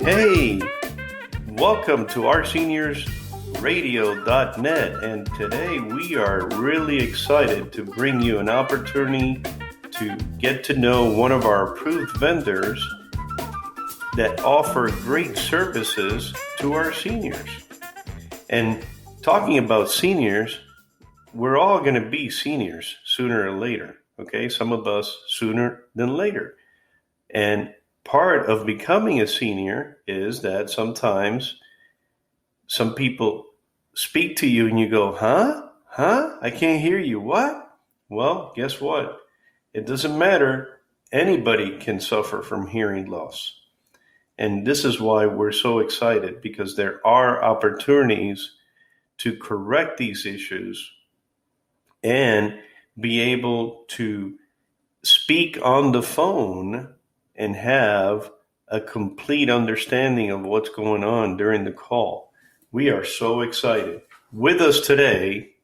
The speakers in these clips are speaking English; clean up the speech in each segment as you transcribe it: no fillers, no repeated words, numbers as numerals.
Hey, welcome to OurSeniors.net, and today we are really excited to bring you an opportunity to get to know one of our approved vendors that offer great services to our seniors. And talking about seniors, we're all going to be seniors sooner or later, okay? Some of us sooner than later. And part of becoming a senior is that sometimes some people speak to you and you go, huh? I can't hear you. What? Well, guess what? It doesn't matter. Anybody can suffer from hearing loss. And this is why we're so excited, because there are opportunities to correct these issues and be able to speak on the phone and have a complete understanding of what's going on during the call. We are so excited. With us today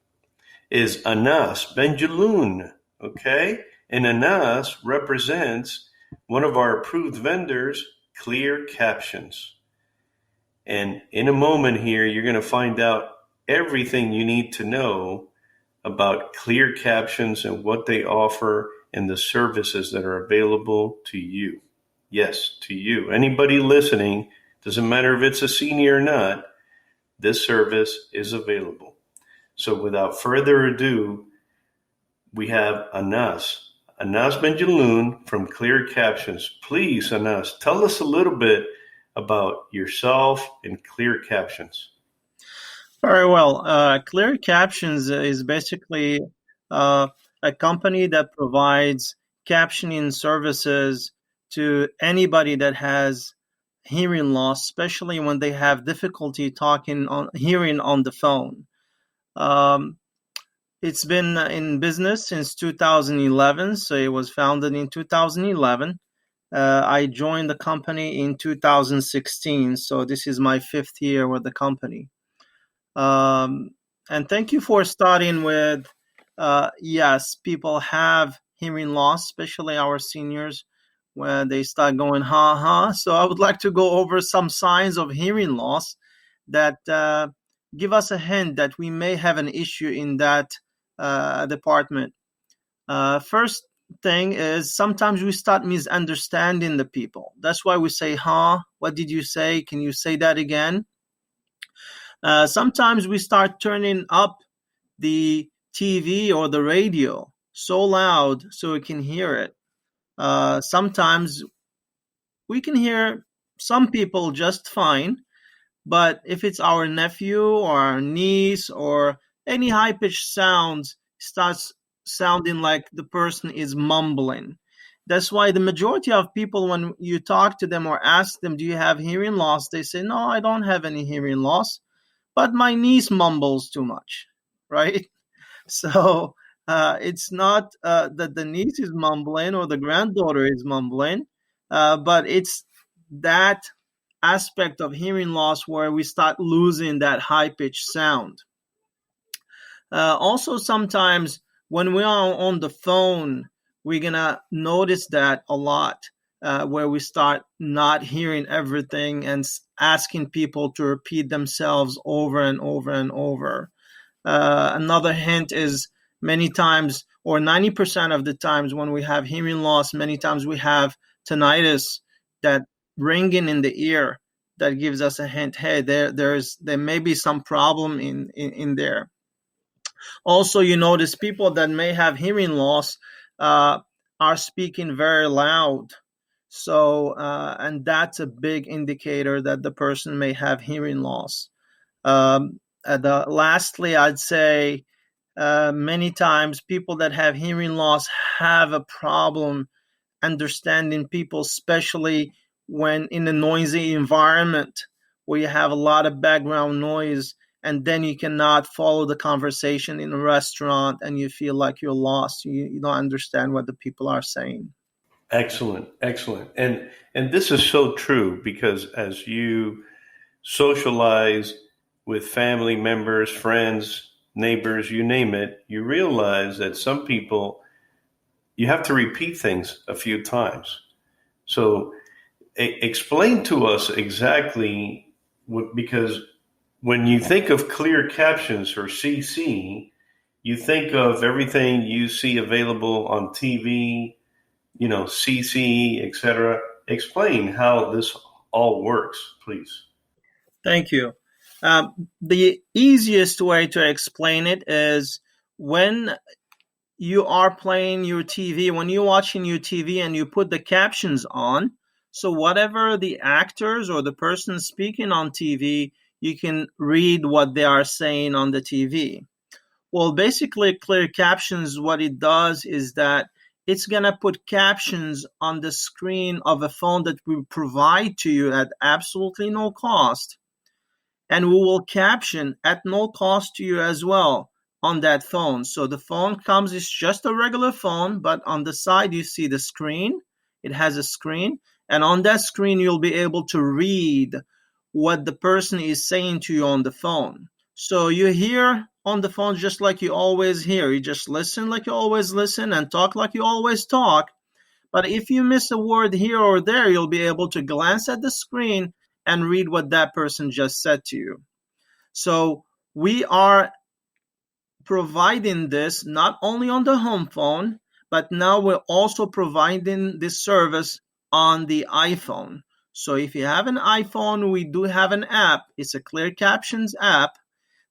is Anas Benjaloun, okay? And Anas represents one of our approved vendors, Clear Captions. And in a moment here, you're going to find out everything you need to know about Clear Captions and what they offer and the services that are available to you. Yes, to you. Anybody listening, doesn't matter if it's a senior or not, this service is available. So without further ado, we have Anas Benjaloun from Clear Captions. Please, Anas, tell us a little bit about yourself and Clear Captions. Very well. Clear Captions is basically a company that provides captioning services to anybody that has hearing loss, especially when they have difficulty hearing on the phone. It's been in business since 2011, so it was founded in 2011. I joined the company in 2016, so this is my 5th year with the company. And thank you for starting with, yes, people have hearing loss, especially our seniors, when they start going, So I would like to go over some signs of hearing loss that give us a hint that we may have an issue in that department. First thing is sometimes we start misunderstanding the people. That's why we say, what did you say? Can you say that again? Sometimes we start turning up the TV or the radio so loud so we can hear it. Sometimes we can hear some people just fine, but if it's our nephew or our niece or any high-pitched sounds starts sounding like the person is mumbling. That's why the majority of people, when you talk to them or ask them, do you have hearing loss? They say, no, I don't have any hearing loss, but my niece mumbles too much, right? So it's not that the niece is mumbling or the granddaughter is mumbling, but it's that aspect of hearing loss where we start losing that high-pitched sound. Also, sometimes when we are on the phone, we're going to notice that a lot, where we start not hearing everything and asking people to repeat themselves over and over and over. Another hint is many times, or 90% of the times when we have hearing loss, many times we have tinnitus, that ringing in the ear that gives us a hint, hey, there may be some problem in there. Also, you notice people that may have hearing loss are speaking very loud. So, and that's a big indicator that the person may have hearing loss. Lastly, I'd say many times people that have hearing loss have a problem understanding people, especially when in a noisy environment where you have a lot of background noise, and then you cannot follow the conversation in a restaurant and you feel like you're lost. You don't understand what the people are saying. Excellent. And this is so true, because as you socialize with family members, friends, neighbors, you name it, you realize that some people, you have to repeat things a few times. So explain to us exactly because when you think of clear captions or CC, you think of everything you see available on TV, CC, etc. Explain how this all works, please. Thank you. The easiest way to explain it is when you are playing your TV, when you're watching your TV and you put the captions on, so whatever the actors or the person speaking on TV, you can read what they are saying on the TV. Well, basically, clear captions, what it does is that it's going to put captions on the screen of a phone that we provide to you at absolutely no cost. And we will caption at no cost to you as well on that phone. So the phone comes, it's just a regular phone, but on the side you see the screen. It has a screen. And on that screen, you'll be able to read what the person is saying to you on the phone. So you hear on the phone just like you always hear. You just listen like you always listen and talk like you always talk. But if you miss a word here or there, you'll be able to glance at the screen and read what that person just said to you. So we are providing this not only on the home phone, but now we're also providing this service on the iPhone. So if you have an iPhone, we do have an app. It's a Clear Captions app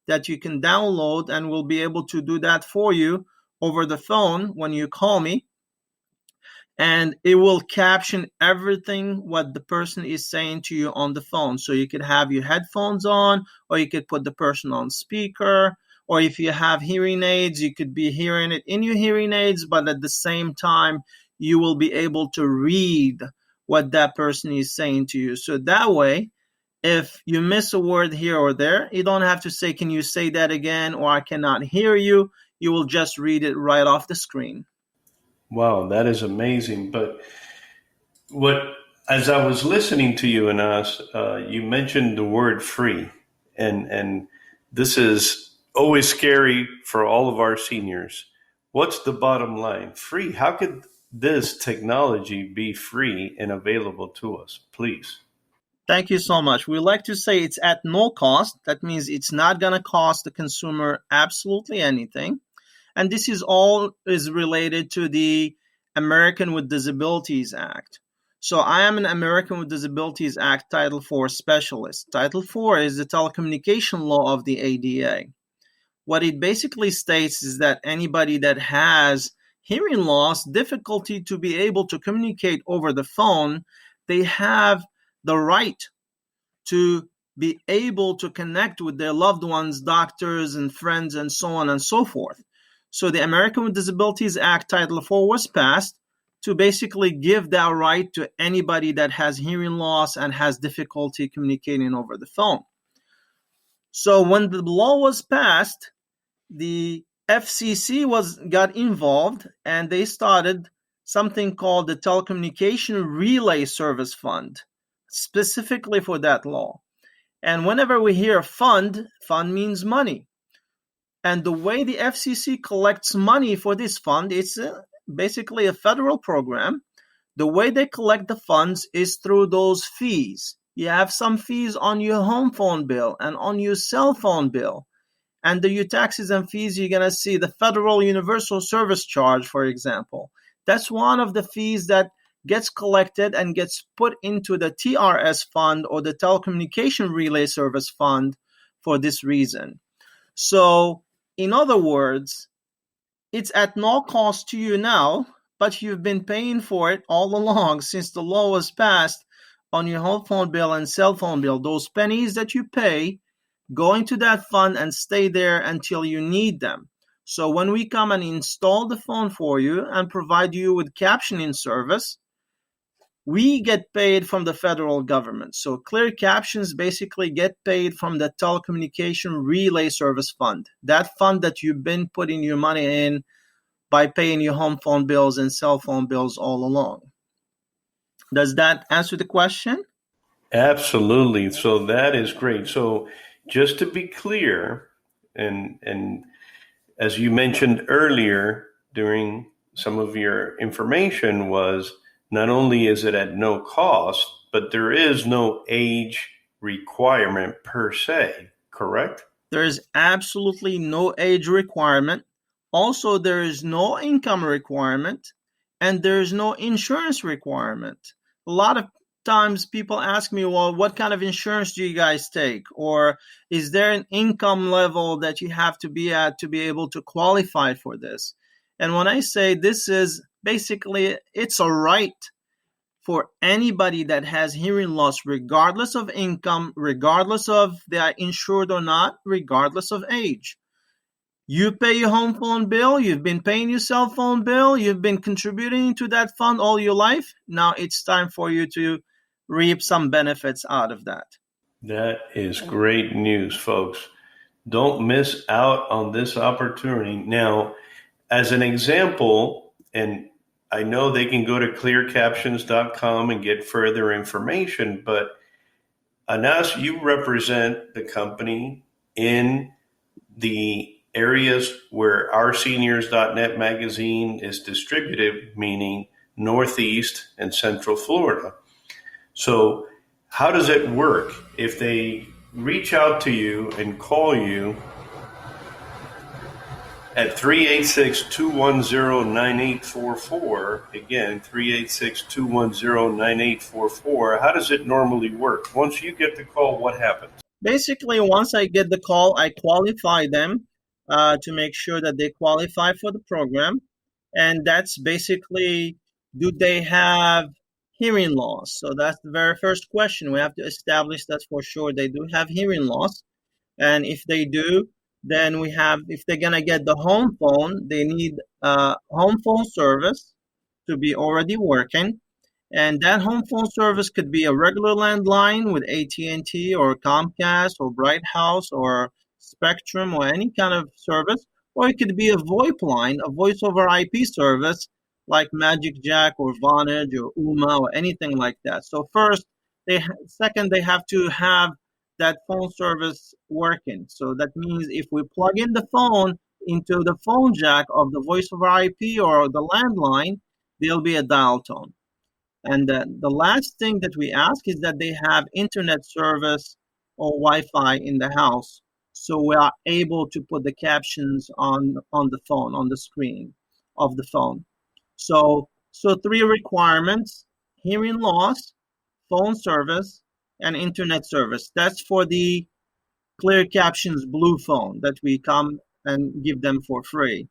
that you can download, and we'll be able to do that for you over the phone when you call me. And it will caption everything what the person is saying to you on the phone. So you could have your headphones on, or you could put the person on speaker, or if you have hearing aids, you could be hearing it in your hearing aids, but at the same time, you will be able to read what that person is saying to you. So that way, if you miss a word here or there, you don't have to say, can you say that again? Or I cannot hear you. You will just read it right off the screen. Wow, that is amazing. But as I was listening to you, Anas, you mentioned the word free. And this is always scary for all of our seniors. What's the bottom line? Free. How could this technology be free and available to us? Please. Thank you so much. We like to say it's at no cost. That means it's not going to cost the consumer absolutely anything. And this is all is related to the American with Disabilities Act. So I am an American with Disabilities Act Title IV specialist. Title IV is the telecommunication law of the ADA. What it basically states is that anybody that has hearing loss, difficulty to be able to communicate over the phone, they have the right to be able to connect with their loved ones, doctors and friends, and so on and so forth. So the American with Disabilities Act Title IV was passed to basically give that right to anybody that has hearing loss and has difficulty communicating over the phone. So when the law was passed, the FCC got involved, and they started something called the Telecommunication Relay Service Fund, specifically for that law. And whenever we hear fund means money. And the way the FCC collects money for this fund, it's basically a federal program. The way they collect the funds is through those fees. You have some fees on your home phone bill and on your cell phone bill. Under your taxes and fees, you're going to see the Federal Universal Service Charge, for example. That's one of the fees that gets collected and gets put into the TRS fund, or the Telecommunication Relay Service Fund, for this reason. So, in other words, it's at no cost to you now, but you've been paying for it all along since the law was passed on your home phone bill and cell phone bill. Those pennies that you pay go into that fund and stay there until you need them. So when we come and install the phone for you and provide you with captioning service, we get paid from the federal government. So Clear Captions basically get paid from the Telecommunication Relay Service Fund, that fund that you've been putting your money in by paying your home phone bills and cell phone bills all along. Does that answer the question? Absolutely. So that is great. So just to be clear, and as you mentioned earlier during some of your information, was not only is it at no cost, but there is no age requirement per se, correct? There is absolutely no age requirement. Also, there is no income requirement, and there is no insurance requirement. A lot of times people ask me, well, what kind of insurance do you guys take? Or is there an income level that you have to be at to be able to qualify for this? And when I say this is basically, it's a right for anybody that has hearing loss, regardless of income, regardless of they are insured or not, regardless of age. You pay your home phone bill, you've been paying your cell phone bill, you've been contributing to that fund all your life. Now it's time for you to reap some benefits out of that. That is great news, folks. Don't miss out on this opportunity. Now, as an example, and I know they can go to clearcaptions.com and get further information, but Anas, you represent the company in the areas where OurSeniors.net magazine is distributed, meaning Northeast and Central Florida. So how does it work? If they reach out to you and call you at 386-210-9844, again, 386-210-9844, how does it normally work? Once you get the call, what happens? Basically, once I get the call, I qualify them to make sure that they qualify for the program. And that's basically, do they have hearing loss? So that's the very first question. We have to establish that for sure they do have hearing loss. And if they do, then we have, if they're going to get the home phone, they need home phone service to be already working. And that home phone service could be a regular landline with AT&T or Comcast or Bright House or Spectrum or any kind of service, or it could be a VoIP line, a voice over IP service like Magic Jack or Vonage or UMA or anything like that. So first, second, they have to have that phone service working. So that means if we plug in the phone into the phone jack of the voice over IP or the landline, there'll be a dial tone. And the last thing that we ask is that they have internet service or Wi-Fi in the house, so we are able to put the captions on the phone, on the screen of the phone. So 3 requirements: hearing loss, phone service, and internet service. That's for the Clear Captions Blue phone that we come and give them for free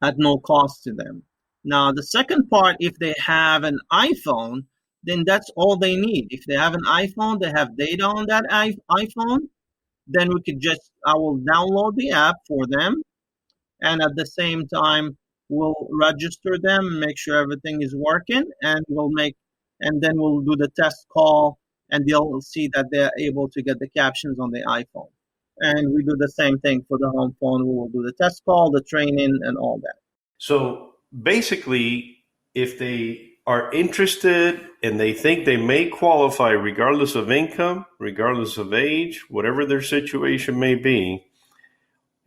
at no cost to them. Now, the second part, if they have an iPhone, then that's all they need. If they have an iPhone, they have data on that iPhone, then I will download the app for them. And at the same time, we'll register them, make sure everything is working, and then we'll do the test call, and they'll see that they're able to get the captions on the iPhone. And we do the same thing for the home phone. We will do the test call, the training, and all that. So basically, if they are interested and they think they may qualify regardless of income, regardless of age, whatever their situation may be,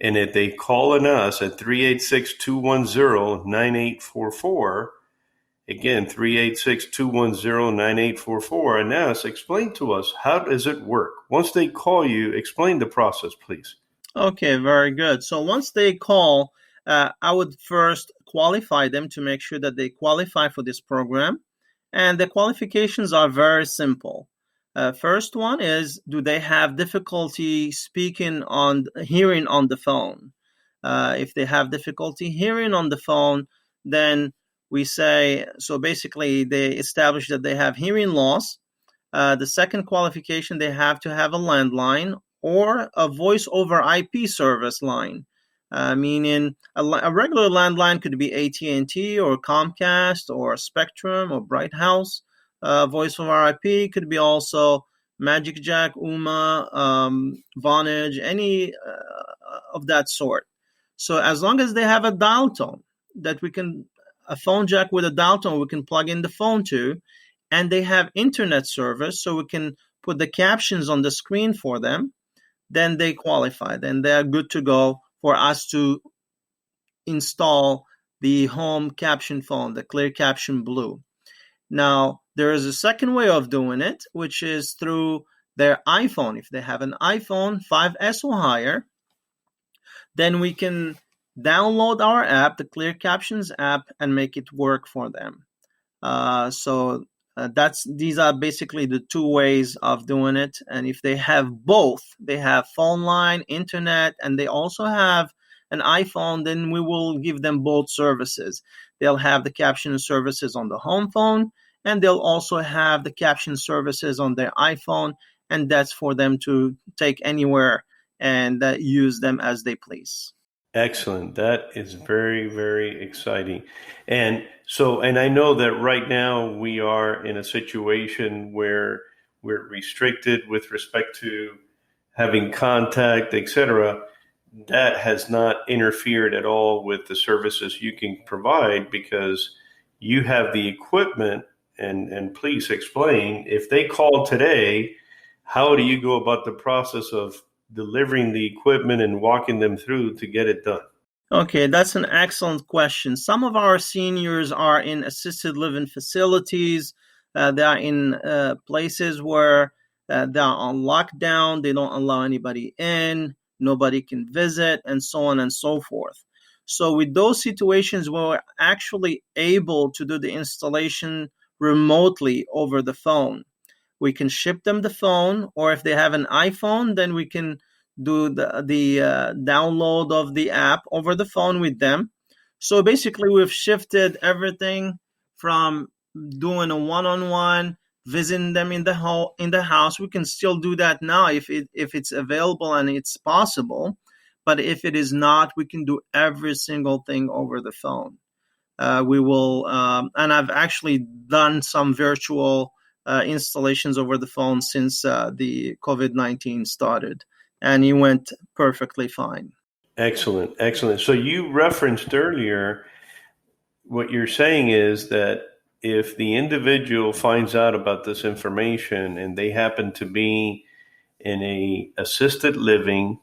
and if they call on us at 386-210-9844, again, 386-210-9844, and now explain to us, how does it work? Once they call you, explain the process, please. Okay, very good. So once they call, I would first qualify them to make sure that they qualify for this program. And the qualifications are very simple. First one is, do they have difficulty hearing on the phone? If they have difficulty hearing on the phone, then we say, so basically they establish that they have hearing loss. The second qualification, they have to have a landline or a voice over IP service line. Meaning a regular landline could be AT&T or Comcast or Spectrum or Bright House. Voice over IP could be also Magic Jack, UMA, Vonage, any of that sort. So as long as they have a dial tone a phone jack with a dial tone we can plug in the phone to, and they have internet service so we can put the captions on the screen for them, then they qualify. Then they are good to go for us to install the home caption phone, the Clear Caption Blue. Now, there is a second way of doing it, which is through their iPhone. If they have an iPhone 5S or higher, then we can download our app, the Clear Captions app, and make it work for them. These are basically the two ways of doing it. And if they have both, they have phone line, internet, and they also have an iPhone, then we will give them both services. They'll have the caption services on the home phone, and they'll also have the caption services on their iPhone, and that's for them to take anywhere and use them as they please. Excellent. That is very, very exciting. And I know that right now we are in a situation where we're restricted with respect to having contact, etc. That has not interfered at all with the services you can provide because you have the equipment. And please explain, if they call today, how do you go about the process of delivering the equipment and walking them through to get it done? Okay, that's an excellent question. Some of our seniors are in assisted living facilities. They are in places where they are on lockdown. They don't allow anybody in. Nobody can visit, and so on and so forth. So with those situations, we're actually able to do the installation remotely over the phone. We can ship them the phone, or if they have an iPhone, then we can do the download of the app over the phone with them. So basically, we've shifted everything from doing a one-on-one, visiting them in the house. We can still do that now if it's available and it's possible. But if it is not, we can do every single thing over the phone. We will, and I've actually done some virtual installations over the phone since the COVID-19 started, and it went perfectly fine. Excellent, excellent. So you referenced earlier, what you're saying is that if the individual finds out about this information and they happen to be in a assisted living,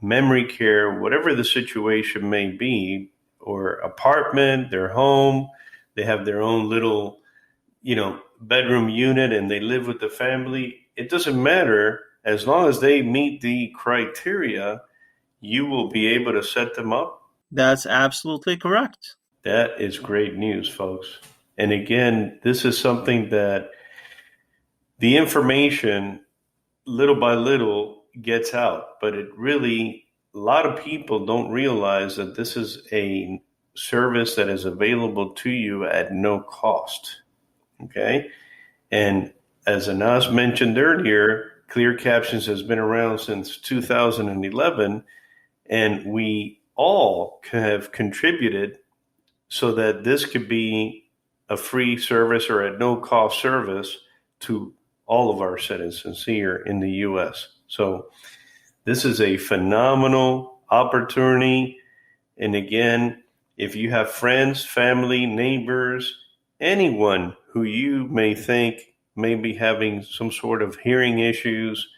memory care, whatever the situation may be, or apartment, their home, they have their own little, bedroom unit and they live with the family, it doesn't matter. As long as they meet the criteria, you will be able to set them up. That's absolutely correct. That is great news, folks. And again, this is something that the information little by little gets out, but a lot of people don't realize that this is a service that is available to you at no cost. Okay. And as Anas mentioned earlier, Clear Captions has been around since 2011, and we all have contributed so that this could be a free service or at no cost service to all of our citizens here in the U.S. So this is a phenomenal opportunity. And again, if you have friends, family, neighbors, anyone who you may think may be having some sort of hearing issues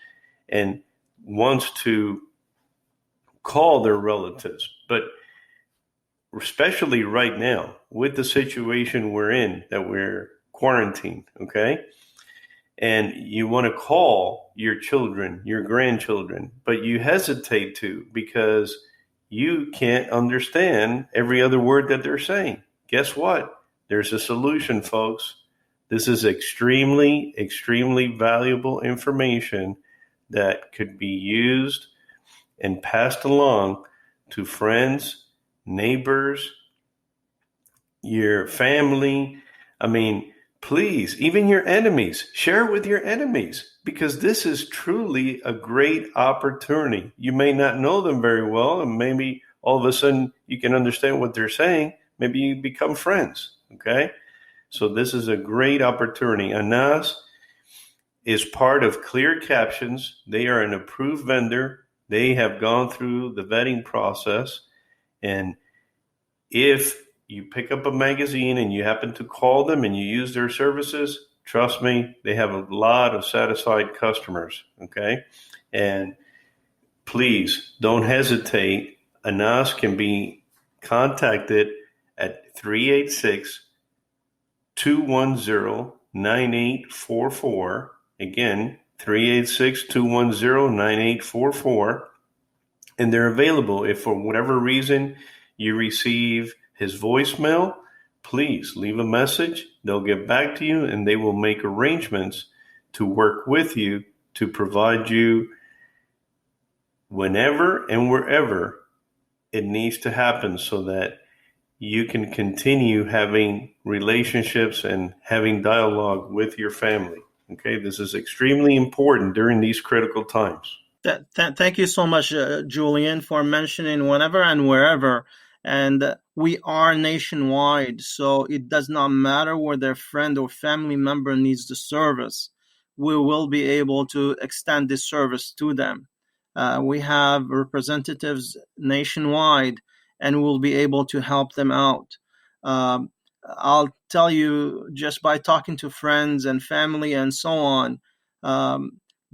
and wants to call their relatives, but especially right now with the situation we're in, that we're quarantined, okay? And you want to call your children, your grandchildren, but you hesitate to because you can't understand every other word that they're saying. Guess what? There's a solution, folks. This is extremely, extremely valuable information that could be used and passed along to friends, neighbors, your family. I mean, please, even your enemies, share it with your enemies, because this is truly a great opportunity. You may not know them very well, and maybe all of a sudden you can understand what they're saying. Maybe you become friends, okay? So this is a great opportunity. Anas is part of Clear Captions. They are an approved vendor. They have gone through the vetting process. And if you pick up a magazine and you happen to call them and you use their services, trust me, they have a lot of satisfied customers, okay? And please don't hesitate. Anas can be contacted at 386-288-8255. 386-210-9844. Again, 386-210-9844. And they're available. If for whatever reason you receive his voicemail, please leave a message. They'll get back to you and they will make arrangements to work with you to provide you whenever and wherever it needs to happen so that you can continue having relationships and having dialogue with your family. Okay, this is extremely important during these critical times. Thank you so much, Julian, for mentioning whenever and wherever. And we are nationwide, so it does not matter where their friend or family member needs the service. We will be able to extend this service to them. We have representatives nationwide, and we'll be able to help them out. I'll tell you, just by talking to friends and family and so on,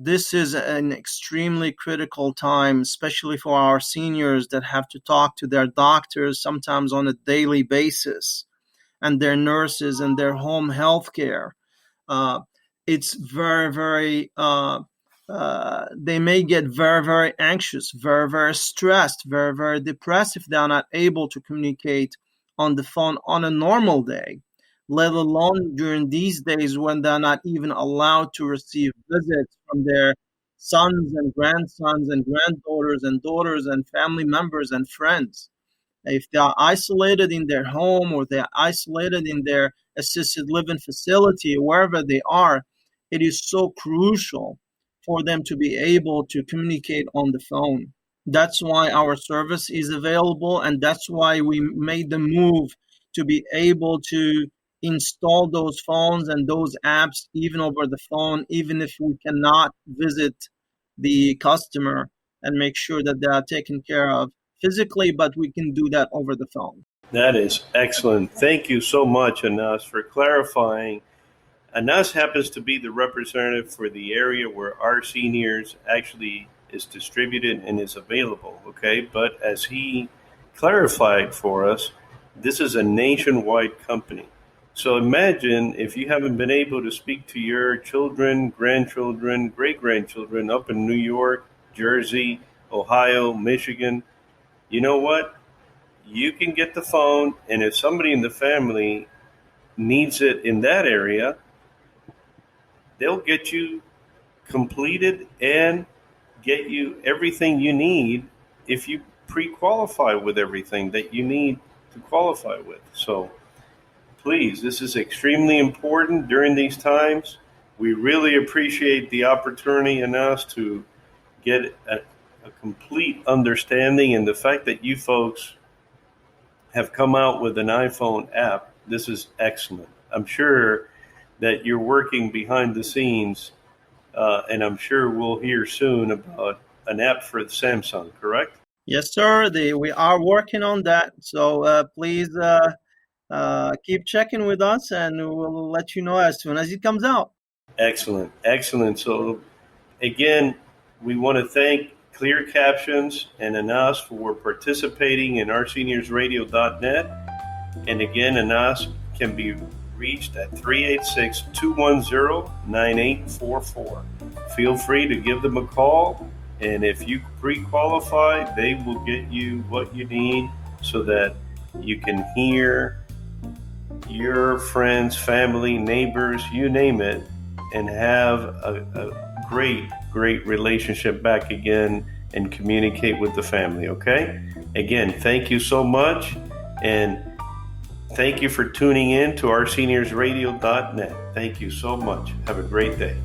this is an extremely critical time, especially for our seniors that have to talk to their doctors sometimes on a daily basis, and their nurses and their home health care. It's very, very, they may get very, very anxious, very, very stressed, very, very depressed if they are not able to communicate on the phone on a normal day, let alone during these days when they're not even allowed to receive visits from their sons and grandsons and granddaughters and daughters and family members and friends. If they are isolated in their home or they are isolated in their assisted living facility, wherever they are, it is so crucial for them to be able to communicate on the phone. That's why our service is available, and that's why we made the move to be able to install those phones and those apps even over the phone, even if we cannot visit the customer and make sure that they are taken care of physically, but we can do that over the phone. That is excellent. Thank you so much, Anas, for clarifying. Anas happens to be the representative for the area where Our Seniors actually is distributed and is available, okay? But as he clarified for us, this is a nationwide company. So imagine if you haven't been able to speak to your children, grandchildren, great-grandchildren up in New York, Jersey, Ohio, Michigan. You know what? You can get the phone, and if somebody in the family needs it in that area, they'll get you completed and get you everything you need if you pre-qualify with everything that you need to qualify with. So please, this is extremely important during these times. We really appreciate the opportunity in us to get a complete understanding, and the fact that you folks have come out with an iPhone app. This is excellent. I'm sure that you're working behind the scenes, and I'm sure we'll hear soon about an app for Samsung, correct? Yes, sir. We are working on that. So please keep checking with us, and we'll let you know as soon as it comes out. Excellent. Excellent. So, again, we want to thank Clear Captions and Anas for participating in OurSeniors.net. And again, Anas can be reached at 386-210-9844. Feel free to give them a call, and if you pre-qualify, they will get you what you need so that you can hear your friends, family, neighbors, you name it, and have a great relationship back again and communicate with the family, okay? Again, thank you so much, and thank you for tuning in to OurSeniors.net. Thank you so much. Have a great day.